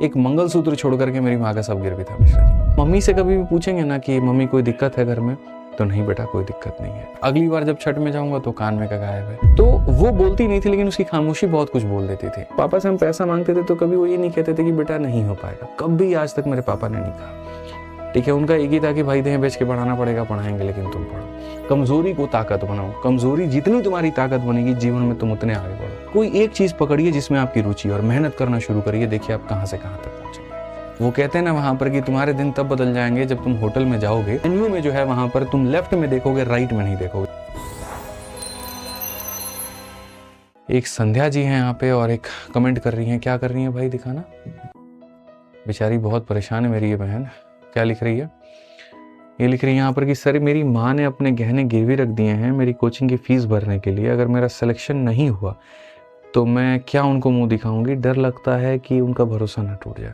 एक मंगलसूत्र छोड़ करके मेरी माँ का सब गिरवी था मिश्रा जी। मम्मी से कभी भी पूछेंगे ना कि मम्मी कोई दिक्कत है घर में, तो नहीं बेटा कोई दिक्कत नहीं है। अगली बार जब छठ में जाऊंगा तो कान में का गायब है। तो वो बोलती नहीं थी, लेकिन उसकी खामोशी बहुत कुछ बोल देती थी। पापा से हम पैसा मांगते थे तो कभी वो ये नहीं कहते थे कि बेटा नहीं हो पाएगा, कभी आज तक मेरे पापा ने नहीं कहा। ठीक है, उनका एक ही था कि भाई देह बेच के पढ़ाना पड़ेगा, पढ़ाएंगे, लेकिन तुम पढ़ो। कमजोरी को ताकत बनाओ, कमजोरी जितनी तुम्हारी ताकत बनेगी जीवन में तुम उतने आगे बढ़ो। कोई एक चीज पकड़िए जिसमें आपकी रुचि और मेहनत करना शुरू करिए, देखिए आप कहां से कहां तक पहुंचेंगे। वो कहते हैं ना वहां पर कि तुम्हारे दिन तब बदल जाएंगे जब तुम होटल में जाओगे, मेन्यू में जो है वहां पर तुम लेफ्ट में देखोगे, राइट में नहीं देखोगे। एक संध्या जी हैं यहाँ पे और एक कमेंट कर रही हैं, क्या कर रही हैं भाई दिखाना। बेचारी बहुत परेशान है मेरी ये बहन। क्या लिख रही है, ये लिख रही है यहाँ पर कि सर मेरी माँ ने अपने गहने गिरवी रख दिए हैं मेरी कोचिंग की फीस भरने के लिए, अगर मेरा सिलेक्शन नहीं हुआ तो मैं क्या उनको मुंह दिखाऊंगी, डर लगता है कि उनका भरोसा ना टूट जाए।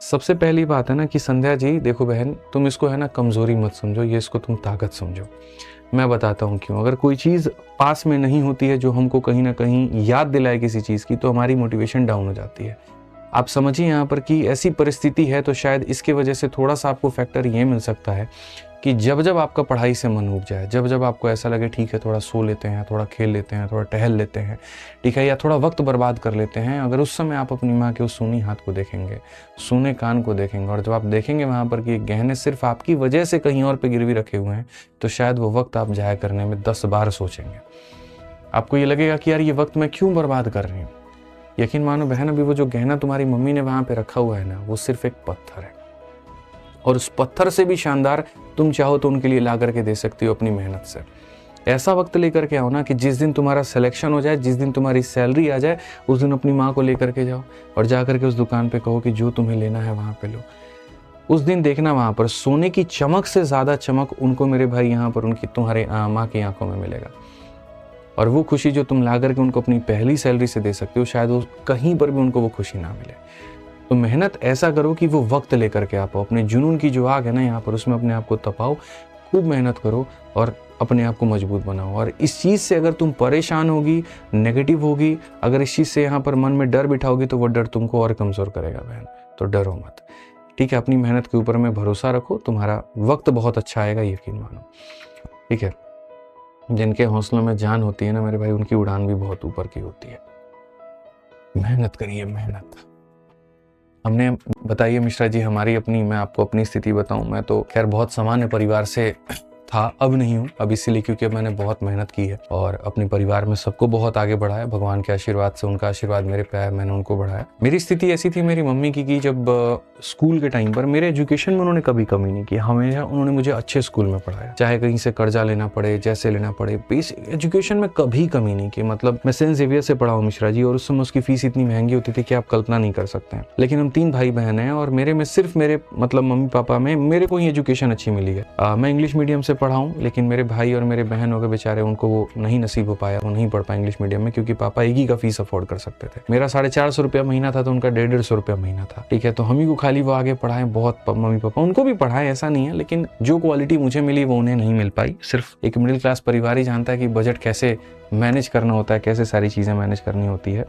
सबसे पहली बात है ना कि संध्या जी देखो बहन, तुम इसको है ना कमजोरी मत समझो, ये इसको तुम ताकत समझो। मैं बताता हूँ क्यों। अगर कोई चीज़ पास में नहीं होती है जो हमको कहीं ना कहीं याद दिलाए किसी चीज़ की, तो हमारी मोटिवेशन डाउन हो जाती है। आप समझिए यहाँ पर कि ऐसी परिस्थिति है, तो शायद इसके वजह से थोड़ा सा आपको फैक्टर ये मिल सकता है कि जब जब आपका पढ़ाई से मन उब जाए, जब जब आपको ऐसा लगे ठीक है थोड़ा सो लेते हैं, थोड़ा खेल लेते हैं, थोड़ा टहल लेते हैं, ठीक है, या थोड़ा वक्त बर्बाद कर लेते हैं, अगर उस समय आप अपनी माँ के उस सूनी हाथ को देखेंगे, सूने कान को देखेंगे, और जब आप देखेंगे वहाँ पर कि गहने सिर्फ आपकी वजह से कहीं और पे गिरवी रखे हुए हैं, तो शायद वो वक्त आप जाया करने में 10 बार सोचेंगे। आपको ये लगेगा कि यार ये वक्त मैं क्यों बर्बाद कर रही हूँ। यकीन मानो बहन, अभी वो जो गहना तुम्हारी मम्मी ने वहां पे रखा हुआ है ना, वो सिर्फ एक पत्थर है, और उस पत्थर से भी शानदार तुम चाहो तो उनके लिए ला करके दे सकती हो अपनी मेहनत से। ऐसा वक्त लेकर के आओ ना कि जिस दिन तुम्हारा सिलेक्शन हो जाए, जिस दिन तुम्हारी सैलरी आ जाए, उस दिन अपनी माँ को लेकर के जाओ और जा करके उस दुकान पे कहो कि जो तुम्हें लेना है वहां पे लो। उस दिन देखना वहां पर सोने की चमक से ज्यादा चमक उनको मेरे भाई यहाँ पर उनकी तुम्हारे माँ की आंखों में मिलेगा। और वो खुशी जो तुम ला करके उनको अपनी पहली सैलरी से दे सकते हो, शायद वो कहीं पर भी उनको वो खुशी ना मिले। तो मेहनत ऐसा करो कि वो वक्त लेकर के आप अपने जुनून की जो आग है ना यहाँ पर, उसमें अपने आप को तपाओ, खूब मेहनत करो और अपने आप को मजबूत बनाओ। और इस चीज़ से अगर तुम परेशान होगी, नेगेटिव होगी, अगर इस चीज़ से यहाँ पर मन में डर बिठाओगी, तो वो डर तुमको और कमज़ोर करेगा बहन। तो डरो मत, ठीक है, अपनी मेहनत के ऊपर में भरोसा रखो, तुम्हारा वक्त बहुत अच्छा आएगा, यकीन मानो, ठीक है। जिनके हौसलों में जान होती है ना मेरे भाई, उनकी उड़ान भी बहुत ऊपर की होती है। मेहनत करिए, मेहनत। हमने बताइए मिश्रा जी हमारी अपनी, मैं आपको अपनी स्थिति बताऊं, मैं तो खैर बहुत सामान्य परिवार से था, अब नहीं हूँ, अब इसीलिए क्योंकि अब मैंने बहुत मेहनत की है और अपने परिवार में सबको बहुत आगे बढ़ाया, भगवान के आशीर्वाद से, उनका आशीर्वाद मेरे पे है, मैंने उनको बढ़ाया। मेरी स्थिति ऐसी थी मेरी मम्मी की कि जब स्कूल के टाइम पर मेरे एजुकेशन में उन्होंने कभी कमी नहीं की, हमेशा उन्होंने मुझे अच्छे स्कूल में पढ़ाया, चाहे कहीं से कर्जा लेना पड़े, जैसे लेना पड़े, बेसिक एजुकेशन में कभी कमी नहीं की। मतलब मैं सेंट जेवियर से पढ़ा हूँ मिश्रा जी, और उस समय उसकी फीस इतनी महंगी होती थी कि आप कल्पना नहीं कर सकते हैं। लेकिन हम 3 भाई बहन हैं और मेरे में सिर्फ मेरे मतलब मम्मी पापा में मेरे को ही एजुकेशन अच्छी मिली है। मैं इंग्लिश मीडियम से पढ़ा हूँ, लेकिन मेरे भाई और मेरे बहन हो गए बेचारे, उनको वो नहीं नसीब हो पाया, वो नहीं पढ़ पाए इंग्लिश मीडियम में, क्योंकि पापा एक ही का फीस अफोर्ड कर सकते थे। मेरा 450 रुपया महीना था, तो उनका 150 रुपया महीना था, ठीक है। तो हम ही को खाली वो आगे पढ़ाए, बहुत मम्मी पापा उनको भी पढ़ाए, ऐसा नहीं है, लेकिन जो क्वालिटी मुझे मिली वो उन्हें नहीं मिल पाई। सिर्फ एक मिडिल क्लास परिवार ही जानता है कि बजट कैसे मैनेज करना होता है, कैसे सारी चीज़ें मैनेज करनी होती है।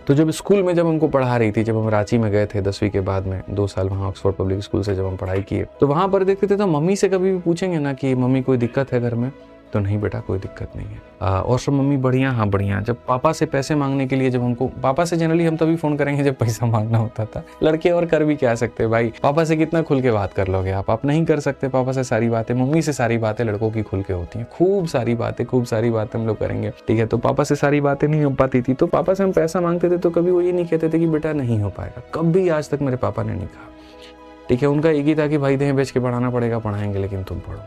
तो जब स्कूल में जब हमको पढ़ा रही थी, जब हम रांची में गए थे 10वीं के बाद में 2 साल वहाँ ऑक्सफोर्ड पब्लिक स्कूल से जब हम पढ़ाई किए, तो वहाँ पर देखते थे तो मम्मी से कभी भी पूछेंगे ना कि मम्मी कोई दिक्कत है घर में, तो नहीं बेटा कोई दिक्कत नहीं है। और सब मम्मी बढ़िया, हाँ बढ़िया। जब पापा से पैसे मांगने के लिए, जब हमको पापा से जनरली हम तभी फोन करेंगे जब पैसा मांगना होता था। लड़के और कर भी क्या सकते हैं भाई, पापा से कितना खुल के बात कर लोगे आप नहीं कर सकते पापा से सारी बातें। मम्मी से सारी बातें लड़कों की खुल के होती हैं, खूब सारी बातें हम लोग करेंगे, ठीक है। तो पापा से सारी बातें नहीं हो पाती थी, तो पापा से हम पैसा मांगते थे तो कभी वो ये नहीं कहते थे कि बेटा नहीं हो पाएगा, कभी आज तक मेरे पापा ने नहीं कहा, ठीक है। उनका एक ही था कि भाई देह बेच के पढ़ाना पड़ेगा, पढ़ाएंगे, लेकिन तुम पढ़ो।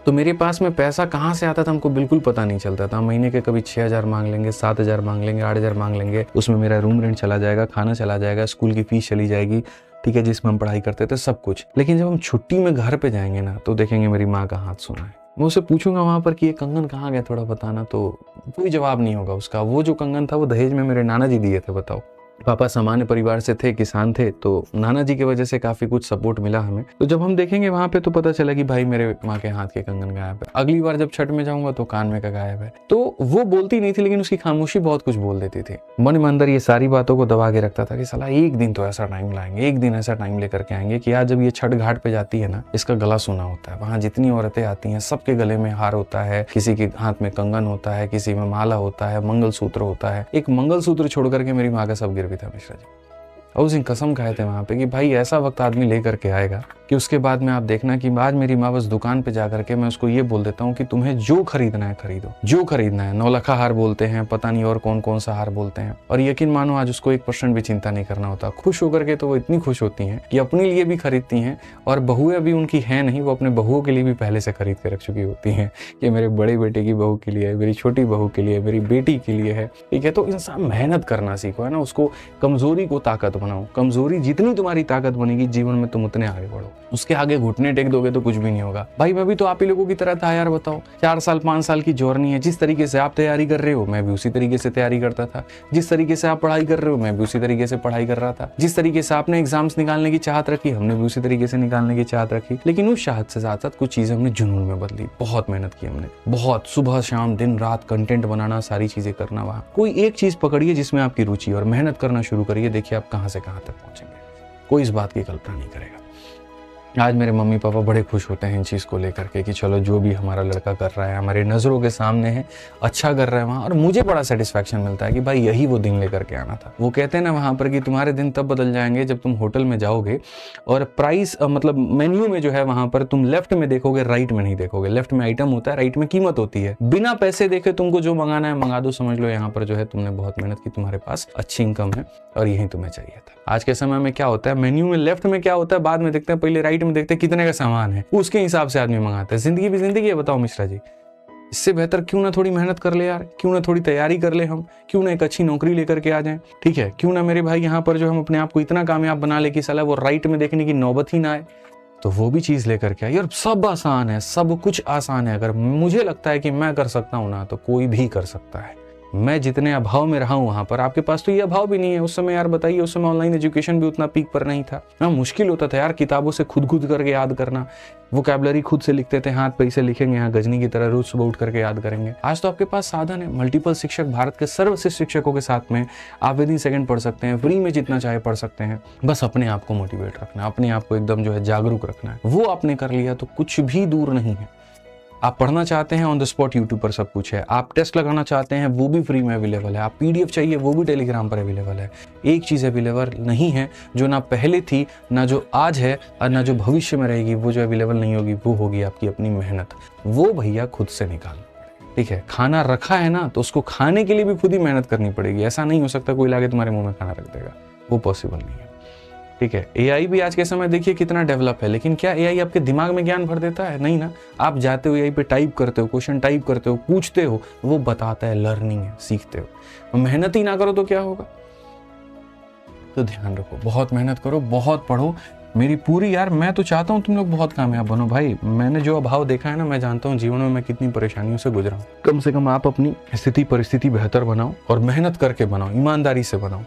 तो मेरे पास में पैसा कहाँ से आता था हमको बिल्कुल पता नहीं चलता था। महीने के कभी 6,000 मांग लेंगे, 7,000 मांग लेंगे, 8,000 मांग लेंगे, उसमें मेरा रूम रेंट चला जाएगा, खाना चला जाएगा, स्कूल की फीस चली जाएगी, ठीक है, जिसमें हम पढ़ाई करते थे, सब कुछ। लेकिन जब हम छुट्टी में घर पे जाएंगे ना, तो देखेंगे मेरी माँ का हाथ सुना है। मैं उससे पूछूंगा वहां पर कि ये कंगन कहाँ गया, थोड़ा बताना, तो कोई जवाब नहीं होगा उसका। वो जो कंगन था वो दहेज में मेरे नाना जी दिए थे, बताओ। पापा सामान्य परिवार से थे, किसान थे, तो नाना जी की वजह से काफ़ी कुछ सपोर्ट मिला हमें। तो जब हम देखेंगे वहाँ पे तो पता चला कि भाई मेरे माँ के हाथ के कंगन गायब है। अगली बार जब छठ में जाऊँगा तो कान में का गायब है। तो वो बोलती नहीं थी, लेकिन उसकी खामोशी बहुत कुछ बोल देती थी। मन में अंदर ये सारी बातों को दबा के रखता था कि साला एक दिन तो ऐसा टाइम लाएंगे, एक दिन ऐसा टाइम लेकर के आएंगे कि आज जब ये छठ घाट पे जाती है ना, इसका गला सुना होता है। वहाँ जितनी औरतें आती हैं सबके गले में हार होता है, किसी के हाथ में कंगन होता है, किसी में माला होता है, मंगलसूत्र होता है। एक मंगलसूत्र छोड़ करके मेरी माँ का सब गिर भी था मिश्रा जी। और उस दिन कसम खाए थे वहाँ पे कि भाई ऐसा वक्त आदमी लेकर के आएगा कि उसके बाद में आप देखना कि आज मेरी माँ बस दुकान पे जा करके मैं उसको ये बोल देता हूँ कि तुम्हें जो खरीदना है खरीदो, जो खरीदना है। 9 लखा हार बोलते हैं, पता नहीं और कौन कौन सा हार बोलते हैं। और यकीन मानो आज उसको 1% भी चिंता नहीं करना होता। खुश होकर के तो वो इतनी खुश होती हैं कि अपने लिए भी खरीदती हैं, और बहुएं अभी उनकी हैं नहीं, वो अपने बहुओं के लिए भी पहले से खरीद के रख चुकी होती हैं कि मेरे बड़े बेटे की बहू के लिए है, मेरी छोटी बहू के लिए, मेरी बेटी के लिए है। ठीक है, तो इंसान मेहनत करना सीखो, है ना। उसको कमजोरी को ताकत बनाओ। कमजोरी जितनी तुम्हारी ताकत बनेगी जीवन में तुम उतने आगे बढ़ो। उसके आगे घुटने टेक दोगे तो कुछ भी नहीं होगा। भाई मैं भी तो आप ही लोगों की तरह था यार, बताओ 4 साल 5 साल की जर्नी है। जिस तरीके से आप तैयारी कर रहे हो मैं भी उसी तरीके से तैयारी करता था। जिस तरीके से आप पढ़ाई कर रहे हो मैं भी उसी तरीके से पढ़ाई कर रहा था। जिस तरीके से आपने एग्जाम्स निकालने की चाहत रखी हमने भी उसी तरीके से निकालने की चाहत रखी। लेकिन उस चाहत से साथ साथ कुछ चीजें हमने जुनून में बदली। बहुत मेहनत की हमने, बहुत सुबह शाम दिन रात कंटेंट बनाना, सारी चीजें करना। वहाँ कोई एक चीज पकड़िए जिसमें आपकी रुचि, और मेहनत करना शुरू करिए। देखिए आप कहाँ से कहाँ तक पहुंचेंगे। कोई इस बात की कल्पना नहीं करेगा। आज मेरे मम्मी पापा बड़े खुश होते हैं इन चीज़ को लेकर के कि चलो जो भी हमारा लड़का कर रहा है हमारी नज़रों के सामने है, अच्छा कर रहा है वहाँ। और मुझे बड़ा सेटिस्फैक्शन मिलता है कि भाई यही वो दिन लेकर के आना था। वो कहते हैं ना वहाँ पर कि तुम्हारे दिन तब बदल जाएंगे जब तुम होटल में जाओगे और प्राइस मतलब मेन्यू में जो है वहाँ पर तुम लेफ्ट में देखोगे, राइट में नहीं देखोगे। लेफ्ट में आइटम होता है, राइट में कीमत होती है। बिना पैसे देखे तुमको जो मंगाना है मंगा दो। समझ लो यहाँ पर जो है तुमने बहुत मेहनत की, तुम्हारे पास अच्छी इनकम है और यही तुम्हें चाहिए था। आज के समय में क्या होता है, मेन्यू में लेफ्ट में क्या होता है बाद में देखते हैं, पहले राइट में देखते हैं कितने का सामान है, उसके हिसाब से आदमी मंगाता है। जिंदगी भी जिंदगी है, बताओ मिश्रा जी। इससे बेहतर क्यों ना थोड़ी मेहनत कर ले यार, क्यों ना थोड़ी तैयारी कर ले हम, क्यों ना एक अच्छी नौकरी लेकर के आ जाएं। ठीक है, क्यों ना मेरे भाई यहाँ पर जो हम अपने आप को इतना कामयाब बना ले कि साला वो राइट में देखने की नौबत ही ना आए। तो वो भी चीज लेकर के आए। यार सब आसान है, सब कुछ आसान है। अगर मुझे लगता है कि मैं कर सकता हूँ ना, तो कोई भी कर सकता है। मैं जितने अभाव में रहा हूँ वहां पर, आपके पास तो ये अभाव भी नहीं है। उस समय यार बताइए, उस समय ऑनलाइन एजुकेशन भी उतना पीक पर नहीं था ना। मुश्किल होता था यार किताबों से खुद करके याद करना। वोकैबुलरी खुद से लिखते थे, हाथ पे से लिखेंगे, यहाँ गजनी की तरह रोज सुबह उठ करके याद करेंगे। आज तो आपके पास साधन है, मल्टीपल शिक्षक, भारत के सर्वश्रेष्ठ शिक्षकों के साथ में आप विद इन सेकंड पढ़ सकते हैं, फ्री में जितना चाहे पढ़ सकते हैं। बस अपने आप को मोटिवेट रखना, अपने आप को एकदम जो है जागरूक रखना है। वो आपने कर लिया तो कुछ भी दूर नहीं है। आप पढ़ना चाहते हैं ऑन द स्पॉट यूट्यूब पर सब कुछ है। आप टेस्ट लगाना चाहते हैं वो भी फ्री में अवेलेबल है। आप पीडीएफ चाहिए वो भी टेलीग्राम पर अवेलेबल है। एक चीज़ अवेलेबल नहीं है जो ना पहले थी, ना जो आज है और ना जो भविष्य में रहेगी। वो जो अवेलेबल नहीं होगी वो होगी आपकी अपनी मेहनत। वो भैया खुद से निकालना। ठीक है, खाना रखा है ना तो उसको खाने के लिए भी खुद ही मेहनत करनी पड़ेगी। ऐसा नहीं हो सकता कोई लाके तुम्हारे मुंह में खाना रख देगा, वो पॉसिबल नहीं है। ठीक है, एआई भी आज के समय देखिए कितना डेवलप है, लेकिन क्या एआई आपके दिमाग में ज्ञान भर देता है? नहीं ना। आप जाते हो एआई पे, टाइप करते हो, क्वेश्चन टाइप करते हो, पूछते हो, वो बताता है। लर्निंग है, सीखते हो। मेहनत ही ना करो तो क्या होगा? तो ध्यान रखो, बहुत मेहनत करो, बहुत पढ़ो। मेरी पूरी यार, मैं तो चाहता हूँ तुम लोग बहुत कामयाब बनो भाई। मैंने जो अभाव देखा है ना, मैं जानता हूँ जीवन में मैं कितनी परेशानियों से गुजरा हूँ। कम से कम आप अपनी स्थिति परिस्थिति बेहतर बनाओ और मेहनत करके बनाओ, ईमानदारी से बनाओ।